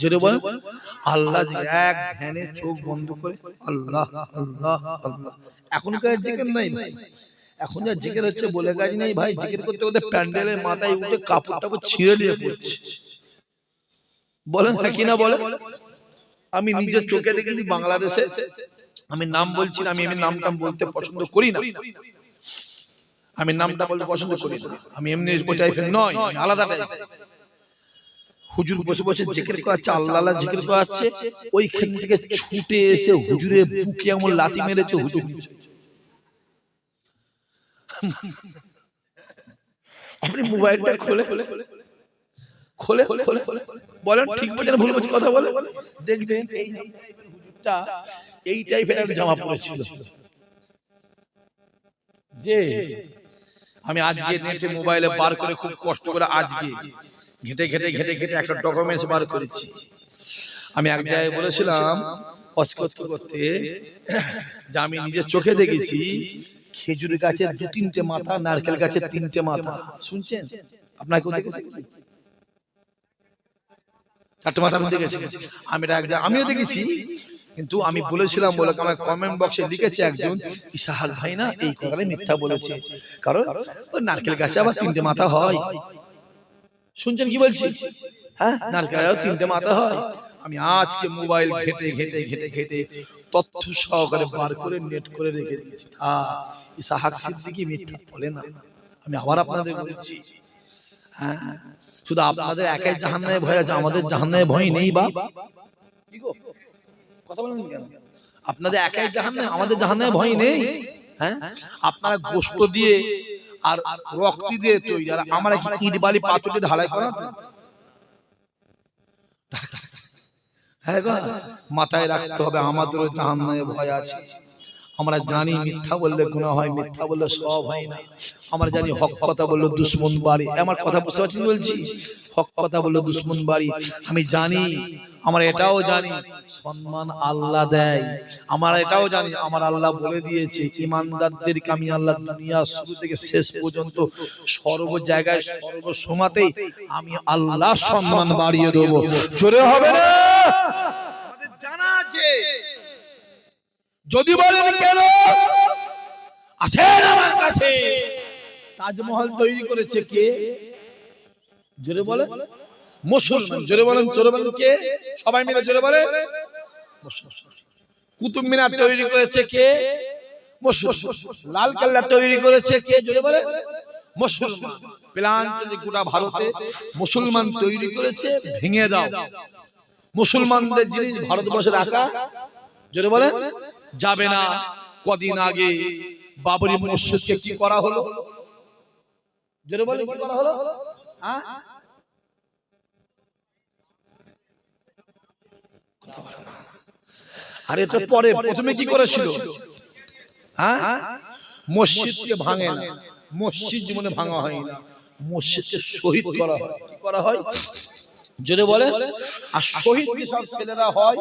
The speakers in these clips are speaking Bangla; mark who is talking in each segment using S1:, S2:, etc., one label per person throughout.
S1: জোরে বলেন আল্লাহ। এক ধ্যানে চোখ বন্ধ করে আল্লাহ আল্লাহ আল্লাহ। এখনকার জিকির নাই ভাই, এখন যা জিকির হচ্ছে বলে কাজ নেই ভাই। জিকির করতে করতে প্যান্ডেলের মাথায় উঠে কাপড় টাপড় ছিঁড়ে নিয়ে পড়ছে। বলেন কি না বলে? আমি নিজের চোখে দেখেছি বাংলাদেশে, আমি নাম বলছি না, আমি এমনি নামটা বলতে পছন্দ করি না, আমি নামটা বলতে পছন্দ করি না, আমি এমনি ওই টাইপের নয়, আলাদা টাইপ। হুজুর বসে বসে জিকির করাচ্ছে, আল্লাহ জিকির করাচ্ছে, ওইখান থেকে ছুটে এসে হুজুরের বুকে এমন লাথি মেরেছে। হুজুর আপনি মোবাইলটা খোলে খোলে খোলে খোলে বলেন ঠিক বলছেন ভুল বলছেন কথা বলে দেখবেন এই টাইপের একটা জামা পরেছিল। যে আমি আজকে নেটে মোবাইলে বার করে খুব কষ্ট করে আজকে ঘেটে ঘেটে ঘেটে ঘেটে একটা ডকুমেন্টস বার করেছি। আমি এক জায়গায় বলেছিলাম ওয়াজ করতে করতে যে আমি নিজের চোখে দেখেছি খেজুর গাছের 2-3টে মাথা, নারকেল গাছের 3টে মাথা। শুনছেন? আপনারা কেউ দেখেছেন? 4টে মাথা দেখেছি আমিও দেখেছি, কিন্তু আমি বলেছিলাম বলে আমার কমেন্ট বক্সে লিখেছে একজন, ইসাহাক ভাই না এই কথাটা মিথ্যা বলেছে, কারণ ওই নারকেল গাছে আবার 3টে মাথা হয়। শুনছেন কি বলছি? হ্যাঁ, নারকেল গাছে 3টে মাথা হয়। আমি আজকে মোবাইল ঘেটে ঘেটে ঘেটে ঘেটে তথ্য সহকারে বার করে নেট করে রেখে দিয়েছি। ইসাহাক সিদ্দিকী মিথ্যা বলে না। আমি আবার আপনাদের বলছি, হ্যাঁ, শুধু আপনাদের একাই জাহান্নামে ভয় আছে, আমাদের জাহান্নামে ভয় নেই। বাপ কি গো, কথা বলেন কেন? আপনাদের একাই জাহান্নামে, আমাদের জাহান্নামে ভয় নেই। হ্যাঁ, আপনারা গোশত দিয়ে আর রক্ত দিয়ে তৈরি, আর আমরা কি ইট বালি পাথর দিয়ে ঢালাই করা? হ্যাঁ গো, মাথায় রাখতে হবে আমাদেরও জাহান্নামে ভয় আছে। আমরা জানি মিথ্যা বললে গুনাহ হয়, মিথ্যা বললে সব হয় না। আমরা জানি হক কথা বললে দুশমন বাড়ি। আমার কথা বুঝতে পারছেন বলছি? হক কথা বললে দুশমন বাড়ি। আমি জানি, আমরা এটাও জানি সম্মান আল্লাহ দেয়। আমরা এটাও জানি আমার আল্লাহ বলে দিয়েছে ঈমানদারদেরকে আমি আল্লাহ দুনিয়া শুরু থেকে শেষ পর্যন্ত সর্ব জায়গায় সর্বসময়তেই আমি আল্লাহ সম্মান বাড়িয়ে দেব। জোরে হবে না? আমাদের জানা আছে। যদি বলেন কেন আসেন আমার কাছে, তাজমহল তৈরি করেছে কে? জোরে বলে মুসলমান। জোরে বলেন, জোরে বলেন কে? সবাই মিলে জোরে বলে মুসলমান। কুতুব মিনার তৈরি করেছে কে? মুসলমান। লাল কেল্লা তৈরি করেছে কে? জোরে বলে মুসলমান। প্ল্যান যদি গোটা ভারতে মুসলমান তৈরি করেছে, ভেঙে দাও। মুসলমানদের জিনিস ভারতবর্ষে রাখা জোরে বলে যাবে না। কদিন আগে বাবরি মসজিদকে কি করা হলো? জোরে বলে কি করা হলো? হ্যাঁ, আরে তো পরে, প্রথমে কি করেছিল? হ্যাঁ, মসজিদকে ভাঙে না, মসজিদ জীবনে ভাঙা হয় না, মসজিদকে শহীদ করা হয়। কি করা হয়? জোরে বলে। আর শহীদ যে সব ছেলেরা হয়,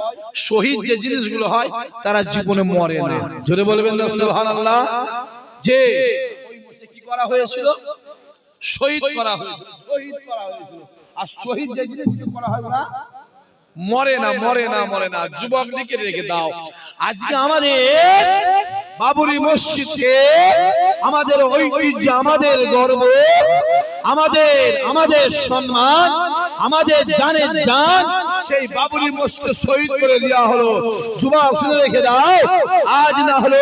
S1: শহীদ যে জিনিসগুলো হয় তারা জীবনে মরে না। জোরে বলবেন না সুবহানাল্লাহ। যে ওই মসজিদে কি করা হয়েছিল? শহীদ করা হয়েছিল, শহীদ করা হয়েছিল। আর শহীদ যে জিনিসকে করা হয় ওরা মরে না, মরে না, মরে না। যুবক লিখে রেখে দাও, আজকে আমাদের বাবরি মসজিদকে আমাদের ঐতিহ্য, আমাদের গর্ব, আমাদের সম্মান, আমাদের জানের জান, সেই বাবরি মসজিদ শহীদ করে দেওয়া হলো। যুবক শুনে রেখে দাও, আজ না হলো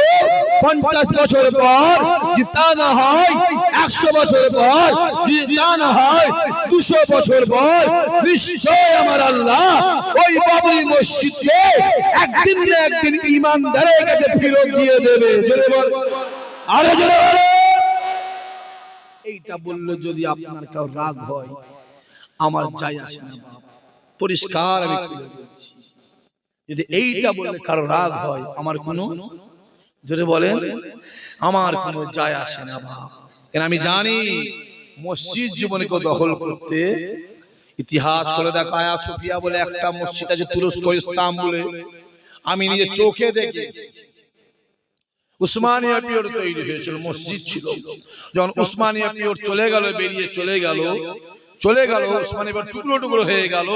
S1: 50 বছর পর, যদি তা না হয় 100 বছর পর, যদি তা না হয় 200 বছর পর, নিশ্চয় আমার আল্লাহ ওই বাবরি মসজিদকে একদিন না একদিন ঈমানদারের কাছে ফেরত দিয়ে দেবে। জোরে বল, আরে জোরে বল। এইটা বললে যদি আপনার কাউ রাগ হয়, আমার যায় আসে না। পরিষ্কার আমি বলছি, যদি এইটা বললে কারো রাগ হয়, আমার কোনো, জোরে বলেন, আমার কোনো যায় আসে না বাপ। কেন আমি জানি মসজিদ জীবনকে দখল করতে, ইতিহাস করে দেখো, আয়া সোফিয়া বলে একটা মসজিদ আছে তুরস্ক ইস্তাম্বুলে, আমি নিজে চোখে দেখেছি। উসমানিয়া পিরিয়ড তৈরি হয়েছিল, মসজিদ ছিল। যখন উসমানিয়া পিরিয়ড চলে গেল, বেরিয়ে চলে গেল, উসমানিয়া টুকরো টুকরো হয়ে গেল,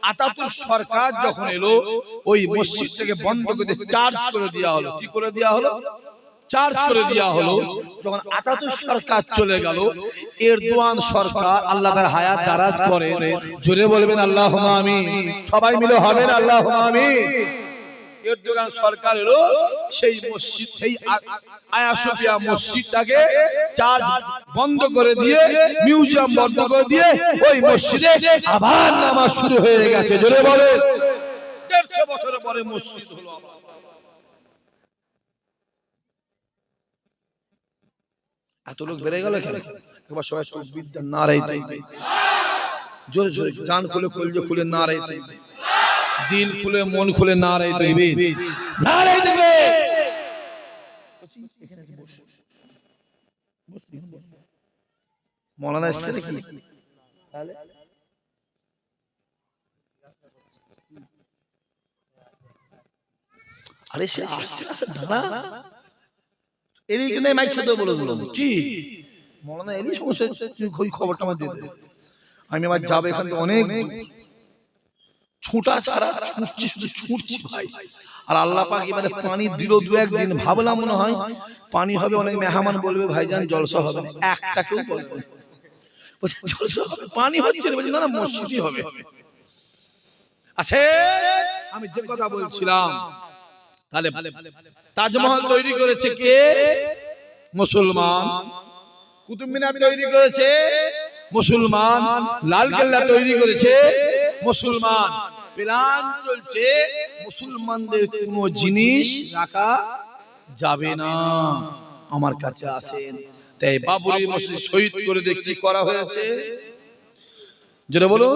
S1: আতাতুর্ক সরকার যখন এলো ওই মসজিদটাকে বন্ধ করে চার্জ করে দেওয়া হলো। কি করে দেওয়া হলো? চার্জ করে দেওয়া হলো। যখন আতাতুর্ক সরকার চলে গেল, এরদোয়ান সরকার, আল্লাহ তার হায়াত দারাজ করে, জোরে বলবেন আল্লাহুম্মা আমিন। সবাই মিলে হবেন আল্লাহুম্মা আমিন। এরদোয়ান সরকার এলো, সেই মসজিদ, সেই আয়া সোফিয়া মসজিদটাকে চার্জ বন্ধ করে দিয়ে, মিউজিয়াম বন্ধ করে দিয়ে ওই মসজিদে আবার নামাজ শুরু হয়ে গেছে। জোরে বলেন। 150 বছর পরে মসজিদ হলো। এত লোক বেড়ে গেল কেন? একবার সবাই তাকবীর দেন, নারায়ে তাকবীর। জোরে জোরে জান খুলে কলজে খুলে নারায়ে তাকবীর, দিল খুলে মন খুলে নারায়ে তাকবীর, নারায়ে তাকবীর। এখানে এসে বস, মওলানা এসেছে নাকি? তাহলে আরে সে আসছে আসছে দাঁড়া, এরই কিন্তু মাইক সাথে বলে দিলাম কি মওলানা এরই সমস্যা, তুই খবরটা আমার দিয়ে দে। আমি আবার যাবো এখান থেকে অনেক ছুটা ছাড়া, ছুটছি শুধু ছুটছি ভাই। আর আল্লাহ পাক এবারে পানি দিল দু একদিন, ভাবলাম মনে হয় পানি হবে, অনেক মেহমান বলবে ভাইজান জলসা হবে না, একটাকেও বলবে জলসা হবে, পানি হচ্ছে না, না মসজিদই হবে। আছে আমি যে কথা বলছিলাম, তাহলে তাজমহল তৈরি করেছে কে? মুসলমান। কুতুব মিনার তৈরি করেছে মুসলমান। লালকেল্লা তৈরি করেছে মুসলমান। প্ল্যান চলছে মুসলমানদের কোনো জিনিস রাখা যাবে না। আমার কাছে আসেন, তাই বাবরি মসজিদ শহীদ করে দেখি করা হয়েছে। যেটা বলো,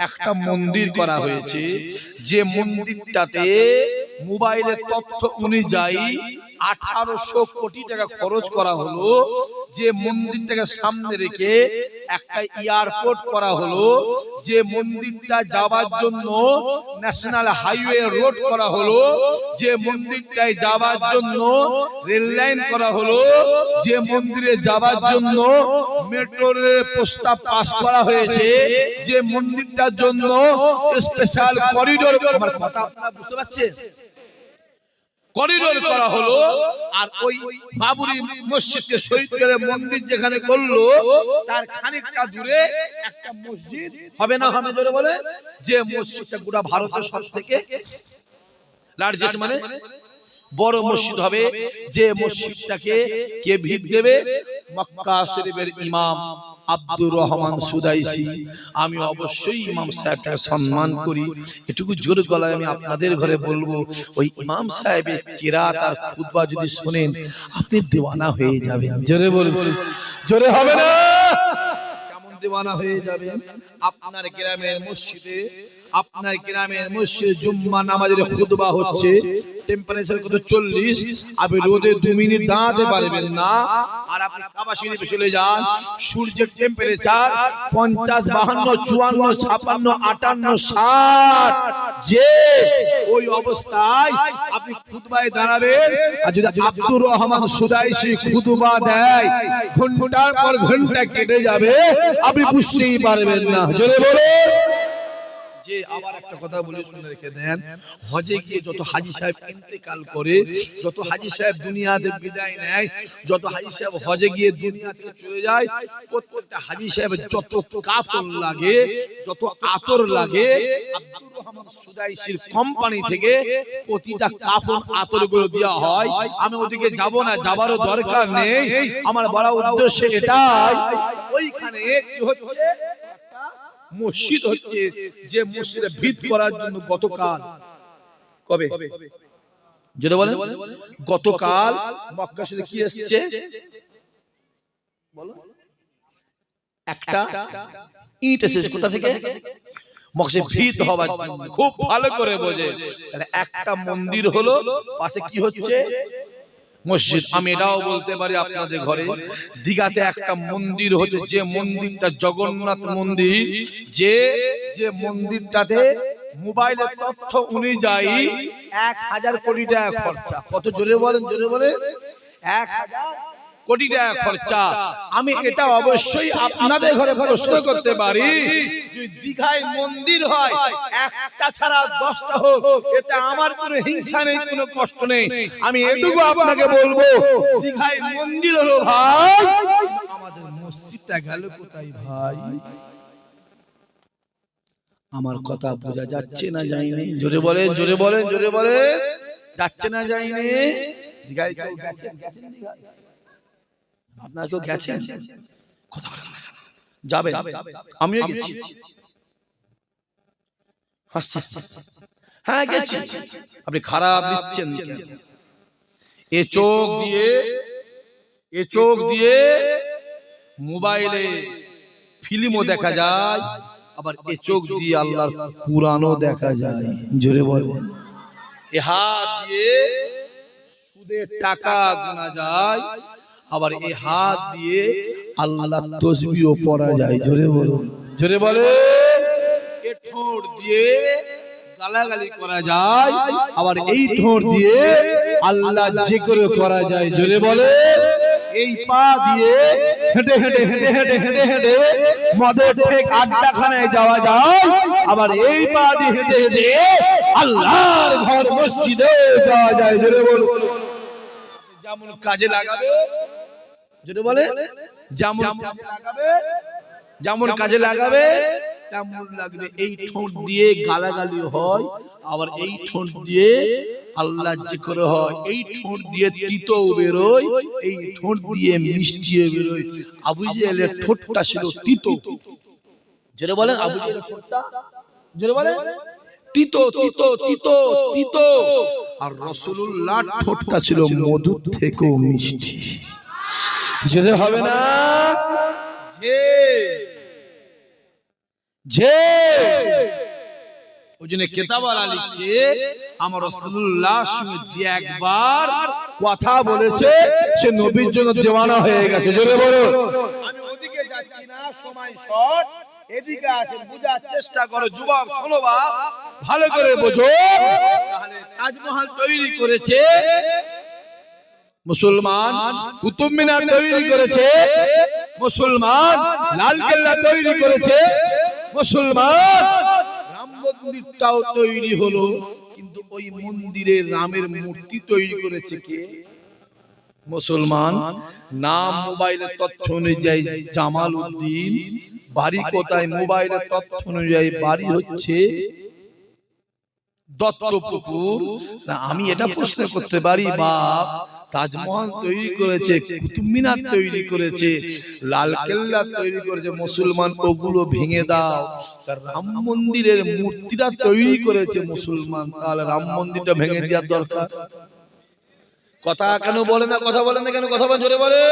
S1: একটা মন্দির করা হয়েছে, যে মন্দিরটাতে মোবাইলের তথ্য অনুযায়ী 1800 কোটি টাকা খরচ করা হলো। যে মন্দিরটাকে সামনে রেখে একটা এয়ারপোর্ট করা হলো। যে মন্দিরটা যাবার জন্য ন্যাশনাল হাইওয়ে রোড করা হলো। যে মন্দিরটায় যাবার জন্য রেল লাইন করা হলো। যে মন্দিরে যাবার জন্য মেট্রো রেলের প্রস্তাব পাস করা হয়েছে। যে মন্দিরটার জন্য স্পেশাল করিডোর, আমার কথা আপনারা বুঝতে পারছেন, করিডোর করা হলো। আর ওই বাবরি মসজিদকে শহীদ করে মন্দির যেখানে করলো, তার খানিকটা দূরে একটা মসজিদ হবে না হবে, জোরে বলে, যে মসজিদটা গোটা ভারতের সবথেকে লার্জেস্ট, মানে বড় মসজিদ হবে। যে মসজিদটাকে কে ভিত দেবে? মক্কা শরীফের ইমাম আব্দুর রহমান সুদাইসি। আমি অবশ্যই ইমাম সাহেবকে সম্মান করি, এটুকু জোর গলায় আমি আপনাদের ঘরে বলবো, ওই ইমাম সাহেবের কিরাত আর খুতবা যদি শুনেন আপনি দিওয়ানা হয়ে যাবেন। জোরে বলুন, জোরে হবে না? কেমন দিওয়ানা হয়ে যাবেন? আপনার গ্রামের মসজিদে, আপনার গ্রামের মসজিদে জুম্মা নামাজের খুতবা হচ্ছে, টেম্পারেচার কত 40, আপনি রোদে 2 মিনিট দাঁড়াতে পারবেন না। আর আপনি কাবা শরীফে চলে যান, সূর্যের টেম্পারেচার 50, 52, 54, 56, 58, 60, যে ওই অবস্থায় আপনি খুতবায় দাঁড়াবেন। আর যদি আব্দুর রহমান সুদাইসি খুতবা দেয়, ঘন্টার পর ঘন্টা কেটে যাবে, আপনি বুঝতেই পারবেন না। জোরে বলে। যে আবার একটা কথা বলে শুনে রেখে দেন, হজে গিয়ে যত হাজী সাহেব ইন্তেকাল করে, যত হাজী সাহেব দুনিয়াতে বিদায় নেয়, যত হাজী সাহেব হজে গিয়ে দুনিয়া থেকে চলে যায়, প্রত্যেকটা হাজী সাহেবের যত কাফন লাগে, যত আতর লাগে, আব্দুর রহমান সুদাইসির কোম্পানি থেকে প্রতিটা কাফন আতর গুলো দেওয়া হয়। আমি ওদিকে যাব না, যাবারও দরকার নেই, আমার বড় উদ্দেশ্য এটাই, ওইখানে কি হচ্ছে, মসজিদ হচ্ছে, যে মসজিদে ভিত করার জন্য গতকাল, কবে যেটা বলেন, গতকাল মক্কা শরীফে কি এসেছে বলো, একটা ইট এসেছে। কোথা থেকে? মসজিদে ভিত হওয়ার জন্য। খুব ভালো করে বোঝে, একটা মন্দির হলো, পাশে কি হচ্ছে? মসজিদ। আমি এটাও বলতে পারি আপনাদের ঘরে দীঘাতে একটা মন্দির হচ্ছে, যে মন্দিরটা জগন্নাথ মন্দির, যে মন্দিরটাতে মোবাইলের তথ্য অনুযায়ী 1000 কোটি টাকা খরচা। কত? জোরে বলেন, জোরে বলেন। কোটি টাকা খরচা। আমি এটা অবশ্যই আপনাদের ঘরে প্রশ্ন করতে পারি, যদি দীঘায় মন্দির হয় একটা ছাড়া 10টা হোক, এতে আমার কোনো হিংসা নেই, কোনো কষ্ট নেই। আমি এটুকু আপনাকে বলবো, দীঘায় মন্দির হলো ভাই, আমাদের মসজিদটা গেল কোথায় ভাই? আমার কথা বোঝা যাচ্ছে না যায়নি? জোরে বলেন, জোরে বলেন, জোরে বলেন। যাচ্ছে না যায়নি? দীঘায় কেউ গেছেন? দীঘায় আপনারা কেউ গেছেন? কথা বলেন না কেন? যাবে, আমিও গেছি। হ্যাঁ গেছি। আপনি খারাপ দিচ্ছেন কেন? এ চোখ দিয়ে মোবাইলে ফিল্মও দেখা যায়, আবার এ চোখ দিয়ে আল্লাহর কুরআনও দেখা যায়। জোরে বলেন। এ হাত দিয়ে সুদের টাকা গোনা যায়, আবার এই হাত দিয়ে আল্লাহর তাসবিহও পড়া যায়। জোরে বলুন, জোরে বলে। এ ঠোঁট দিয়ে গালাগালি করা যায়, আবার এই ঠোঁট দিয়ে আল্লাহ জিকির করা যায়। জোরে বলে। এই পা দিয়ে হেঁটে হেঁটে হেঁটে হেঁটে হেঁটে হেঁটে মদের ঠেক আড্ডাখানায় যাওয়া যায়, আবার এই পা দিয়ে হেঁটে হেঁটে আল্লাহর ঘর মসজিদে যাওয়া যায়। জোরে বলুন। যেমন কাজে লাগাবে, যদি বলে যেমন কাজে লাগাবে তেমন লাগবে। এই ঠোঁট দিয়ে গালাগালি হয়, আবার এই ঠোঁট দিয়ে আল্লাহ জিকির হয়। এই ঠোঁট দিয়ে তিতো বেরোয়, এই ঠোঁট দিয়ে মিষ্টি বেরোয়। আবু জেহেলের ঠোঁটটা ছিল তিতো। যদি বলেন আবু জেহেলের ঠোঁটটা, যদি বলেন তিতো তিতো তিতো তিতো, আর রাসূলুল্লাহর ঠোঁটটা ছিল মধুর থেকেও মিষ্টি। যেতে হবে না যে ওই জন্য কেতাবওয়ালা লিখছে, আমার রাসূলুল্লাহর সঙ্গে যে একবার কথা বলেছে সে নবীর জন্য দেওয়ানা হয়ে গেছে। জোরে বলো। আমি ওদিকে যাচ্ছি না, সময় শর্ট, এদিকে আসেন, বোঝার চেষ্টা করো। যুবক শোনো, বাপ ভালো করে বোঝো। তাহলে তাজমহল তৈরি করেছে মুসলমান, কুতুব মিনার তৈরি করেছে মুসলমান, লালকেল্লা তৈরি করেছে মুসলমান, রাম মন্দিরটাও তৈরি হলো, কিন্তু ওই মন্দিরে রামের মূর্তি তৈরি করেছে কে? মুসলমান। নাম মোবাইলের তথ্য অনুযায়ী জামাল উদ্দিন, বাড়ি কোথায়? মোবাইলের তথ্য অনুযায়ী বাড়ি হচ্ছে দত্তপুকুর। না, আমি এটা প্রশ্ন করতে পারি, বাপ তাজমহল তৈরি করেছে, কুতুব মিনার তৈরি করেছে, লালকেল্লা তৈরি করেছে মুসলমান, ওগুলো ভেঙে দাও। রাম মন্দিরের মূর্তিটা তৈরি করেছে মুসলমান, তাহলে রাম মন্দিরটা ভেঙে দেওয়ার দরকার? কথা কেন বলে না? কথা বলেন না কেন? কথা বলেন, জোরে বলে।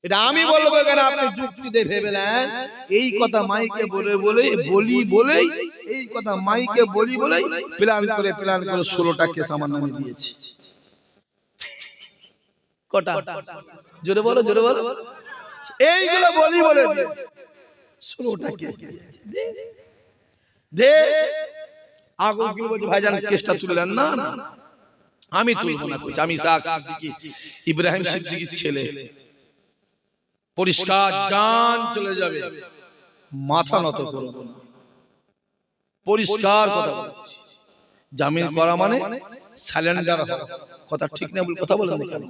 S1: এটা আমি বলবো কেন? আপনি যুক্তিতে ভেবে নেন। এই কথা মাইকে বলে এই কথা মাইকে বলে প্ল্যান করে 16টা কেস আমার নামে দিয়েছে। কটা? জোরে বলো, জোরে বলো। এইগুলো বলে 16টা কেস দে। আগুন কি বলছে, ভাইজান কেসটা তুললেন না? না আমি তুলবো না। কইছি আমি ইসহাক সিদ্দিকী, ইব্রাহিম সিদ্দিকীর ছেলে, পরিষ্কার জান চলে যাবে, মাথা নত করব না। পরিষ্কার কথা বলছি। জামিন করা মানে সারেন্ডার হওয়া। কথা ঠিক না? কথা বলেন না কেন?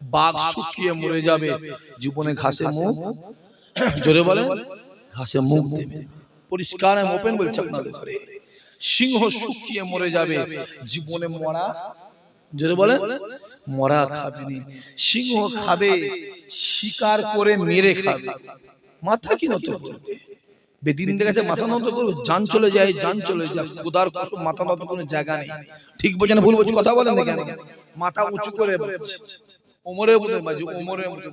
S1: বাঘ শুকিয়ে মরে যাবে, জীবনে ঘাসে মুখ, জোরে বলে, ঘাসে মুখ দেবে। পরিষ্কার আমি ওপেন বলছি আপনাদের ঘরে। সিংহ শুকিয়ে মরে যাবে, জীবনে মরা, জোরে বলে, মরা খাবে না। সিংহ খাবে শিকার করে মেরে খাবে, মাথা কি নত করবে? বেদিন দেখেছে মাথা নত করবে? জান চলে যায়, জান চলে যায়, খোদার কসম মাথা নত কোনো জায়গা নেই। ঠিক বলছেন না ভুল বলছি? কথা বলেন না কেন? মাথা উঁচু করে বলছে। ওমরের মতো